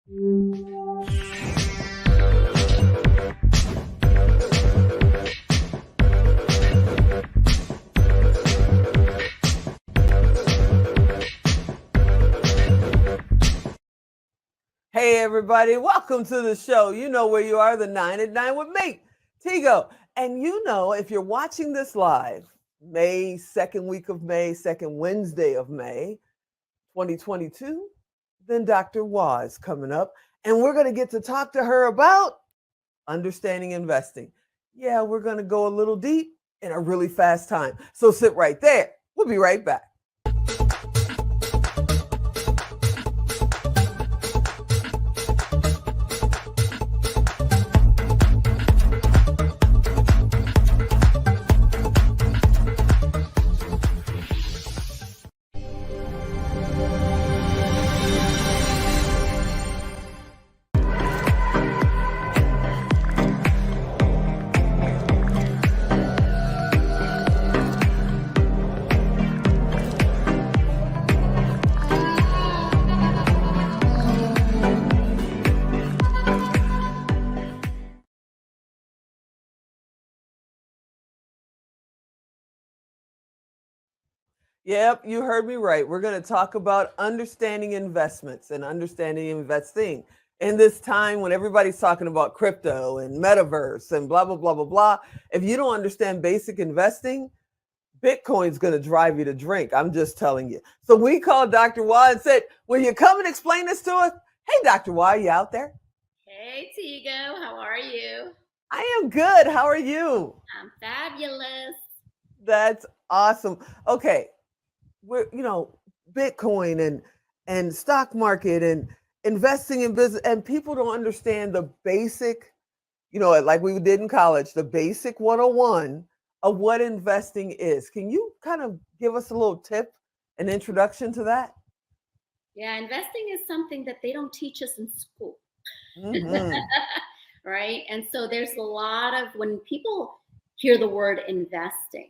Hey, everybody, welcome to the show. You know where you are, the 9 at 9 with me, Tigo. And you know, if you're watching this live, May, second week of May, second Wednesday of May, 2022, then Dr. Wah is coming up, and we're going to get to talk to her about understanding investing. Yeah, we're going to go a little deep in a really fast time. So sit right there. We'll be right back. Yep, you heard me right. We're going to talk about understanding investments and understanding investing. In this time when everybody's talking about crypto and metaverse and blah, blah, blah, blah, blah, if you don't understand basic investing, Bitcoin's going to drive you to drink. I'm just telling you. So we called Dr. Wah and said, will you come and explain this to us? Hey, Dr. Wah, you out there? Hey, Tigo, how are you? I am good. How are you? I'm fabulous. That's awesome. Okay. Bitcoin and stock market and investing in business, and people don't understand the basic, like we did in college, the basic 101 of what investing is. Can you kind of give us a little tip, an introduction to that? Yeah, investing is something that they don't teach us in school. Mm-hmm. Right? And so there's a lot of, when people hear the word investing,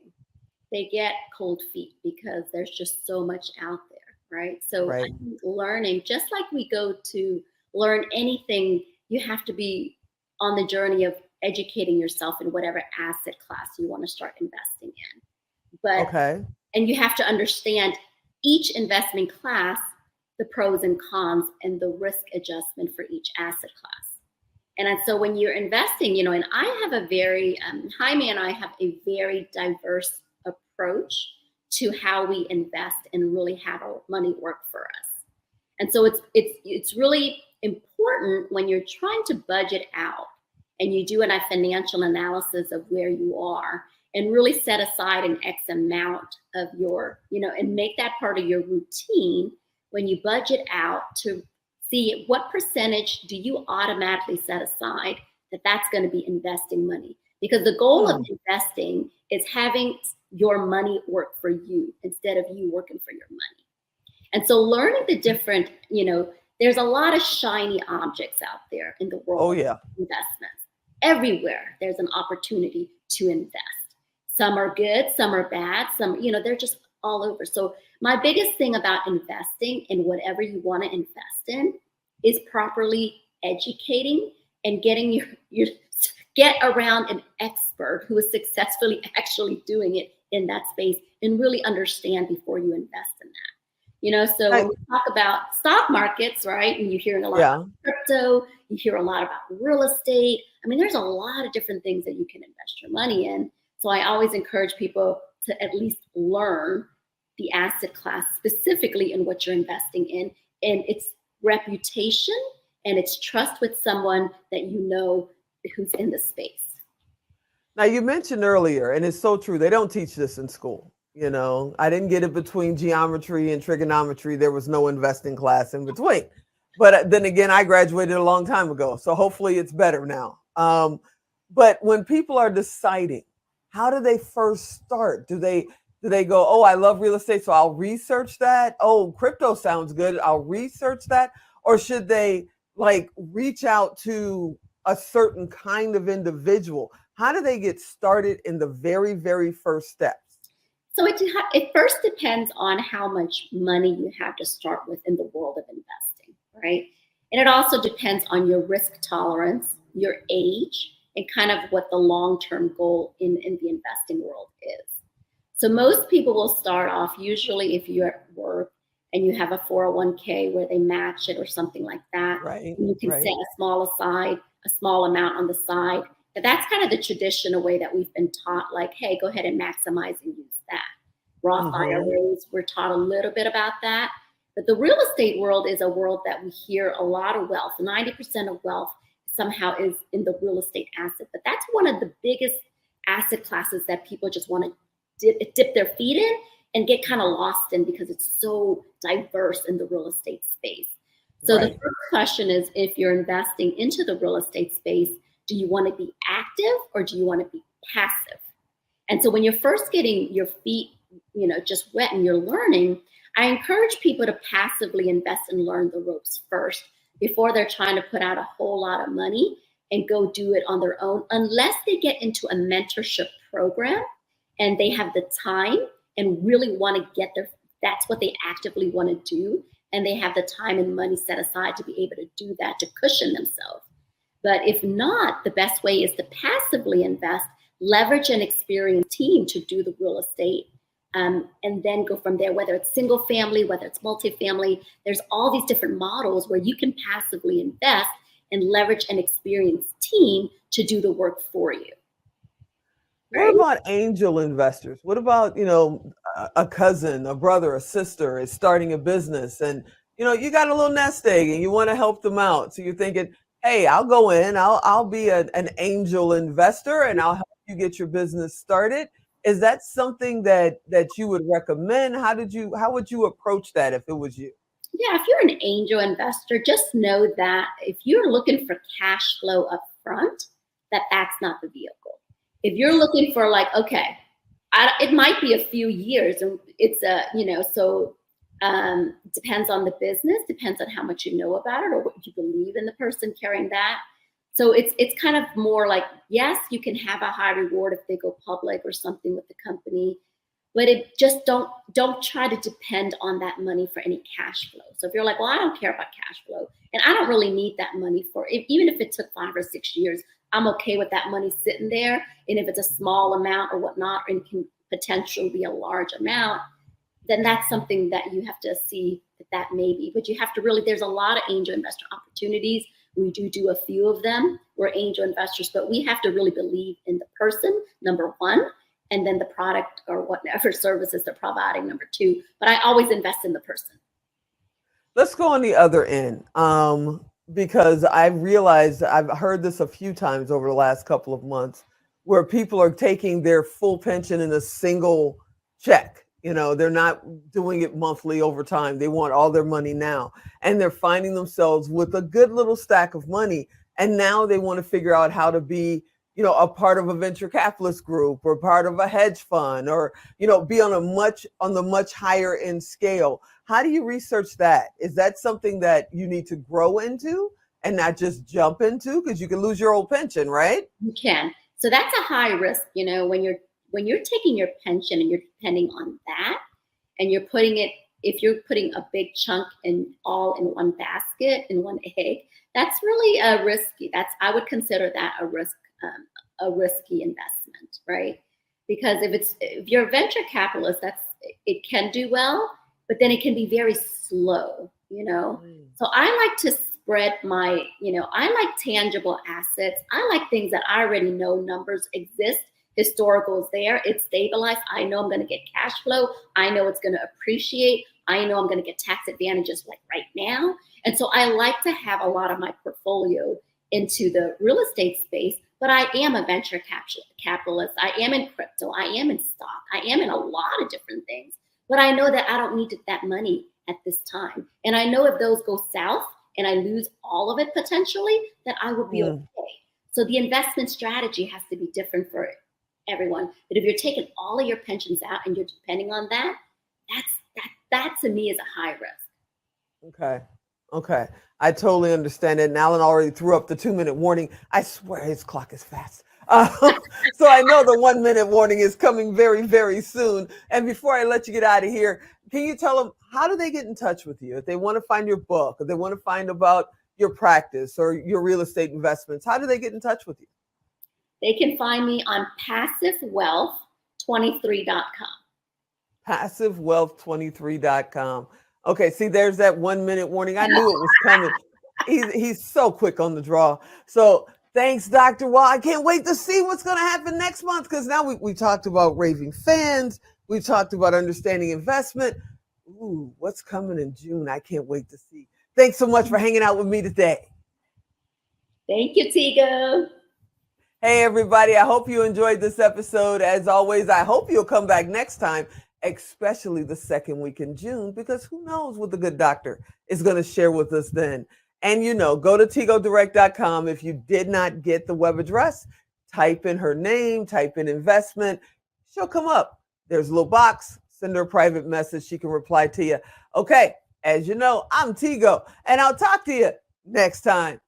they get cold feet because there's just so much out there, right? So Right. I think learning, just like we go to learn anything, you have to be on the journey of educating yourself in whatever asset class you want to start investing in. But Okay. and you have to understand each investment class, the pros and cons, and the risk adjustment for each asset class. And so when you're investing, and I have a very, Jaime and I have a very diverse approach to how we invest and really have our money work for us. And so it's really important when you're trying to budget out and you do a financial analysis of where you are and really set aside an X amount of your, and make that part of your routine when you budget out to see what percentage do you automatically set aside that's going to be investing money. Because the goal of investing is having your money work for you instead of you working for your money. And so learning the different, there's a lot of shiny objects out there in the world of investments. Everywhere there's an opportunity to invest. Some are good, some are bad, some, they're just all over. So my biggest thing about investing in whatever you want to invest in is properly educating and getting get around an expert who is successfully actually doing it in that space and really understand before you invest in that. So when we talk about stock markets, right, and you hear a lot about crypto, you hear a lot about real estate. I mean, there's a lot of different things that you can invest your money in. So I always encourage people to at least learn the asset class specifically in what you're investing in and its reputation and its trust with someone that who's in the space. Now, you mentioned earlier, and it's so true, they don't teach this in school. I didn't get it between geometry and trigonometry. There was no investing class in between. But then again, I graduated a long time ago, so hopefully it's better now. But when people are deciding, how do they first start? Do they go, oh, I love real estate, so I'll research that? Oh, crypto sounds good, I'll research that? Or should they reach out to a certain kind of individual? How do they get started in the very, very first steps? So it first depends on how much money you have to start with in the world of investing, right? And it also depends on your risk tolerance, your age, and kind of what the long-term goal in the investing world is. So most people will start off, usually if you're at work and you have a 401k where they match it or something like that, Right, and you can set right. a small amount on the side. But that's kind of the traditional way that we've been taught, like, hey, go ahead and maximize and use that. Roth Hmm. IRAs, we're taught a little bit about that. But the real estate world is a world that we hear a lot of wealth. 90% of wealth somehow is in the real estate asset. But that's one of the biggest asset classes that people just want to dip their feet in and get kind of lost in because it's so diverse in the real estate space. So the Right. first question is, if you're investing into the real estate space, do you want to be active or do you want to be passive? And so when you're first getting your feet, just wet and you're learning, I encourage people to passively invest and learn the ropes first before they're trying to put out a whole lot of money and go do it on their own, unless they get into a mentorship program and they have the time and really want to get there. That's what they actively want to do. And they have the time and money set aside to be able to do that, to cushion themselves. But if not, the best way is to passively invest, leverage an experienced team to do the real estate, and then go from there, whether it's single family, whether it's multifamily. There's all these different models where you can passively invest and leverage an experienced team to do the work for you, What right? about angel investors? What about, a cousin, a brother, a sister is starting a business and, you got a little nest egg and you want to help them out. So you're thinking, hey, I'll go in, I'll be an angel investor and I'll help you get your business started. Is that something that you would recommend? How would you approach that if it was you? Yeah, if you're an angel investor, just know that if you're looking for cash flow up front, that's not the vehicle. If you're looking for like, okay, it might be a few years, and it's depends on the business, depends on how much you know about it or what you believe in the person carrying that. So it's kind of more like, yes, you can have a high reward if they go public or something with the company, but it just don't try to depend on that money for any cash flow. So if you're like, well, I don't care about cash flow and I don't really need that money for it, even if it took 5 or 6 years, I'm okay with that money sitting there. And if it's a small amount or whatnot, and can potentially be a large amount, then that's something that you have to see that may be. But you have to really, there's a lot of angel investor opportunities. We do a few of them. We're angel investors, but we have to really believe in the person, number one, and then the product or whatever services they're providing, number two. But I always invest in the person. Let's go on the other end. Because I've realized I've heard this a few times over the last couple of months where people are taking their full pension in a single check. They're not doing it monthly over time. They want all their money now. And they're finding themselves with a good little stack of money. And now they want to figure out how to be, a part of a venture capitalist group or part of a hedge fund or, be on the much higher end scale. How do you research that? Is that something that you need to grow into and not just jump into? Because you can lose your old pension, right? You can. So that's a high risk, when you're taking your pension and you're depending on that, and you're putting it, if you're putting a big chunk in all in one basket, in one egg, that's really a risky. I would consider that a risky investment, right? Because if you're a venture capitalist, it can do well, but then it can be very slow. Mm. So I like to spread I like tangible assets. I like things that I already know numbers exist, historicals there, it's stabilized. I know I'm going to get cash flow. I know it's going to appreciate. I know I'm going to get tax advantages like right now. And so I like to have a lot of my portfolio into the real estate space, but I am a venture capitalist. I am in crypto. I am in stock. I am in a lot of different things, but I know that I don't need that money at this time. And I know if those go south and I lose all of it potentially, that I will be Mm. okay. So the investment strategy has to be different for everyone. But if you're taking all of your pensions out and you're depending on that to me is a high risk. Okay. Okay. I totally understand it. And Alan already threw up the 2 minute warning. I swear his clock is fast. So I know the 1 minute warning is coming very, very soon. And before I let you get out of here, can you tell them how do they get in touch with you if they want to find your book, if they want to find about your practice or your real estate investments, how do they get in touch with you? They can find me on PassiveWealth23.com. PassiveWealth23.com. Okay, see, there's that 1 minute warning. I knew it was coming. He's so quick on the draw. So thanks, Dr. Wall. I can't wait to see what's going to happen next month, because now we talked about raving fans. We talked about understanding investment. Ooh, what's coming in June? I can't wait to see. Thanks so much for hanging out with me today. Thank you, Tigo. Hey, everybody. I hope you enjoyed this episode. As always, I hope you'll come back next time, especially the second week in June, because who knows what the good doctor is going to share with us then. And, go to tigodirect.com. If you did not get the web address, type in her name, type in investment. She'll come up. There's a little box. Send her a private message. She can reply to you. Okay, as you know, I'm Tigo, and I'll talk to you next time.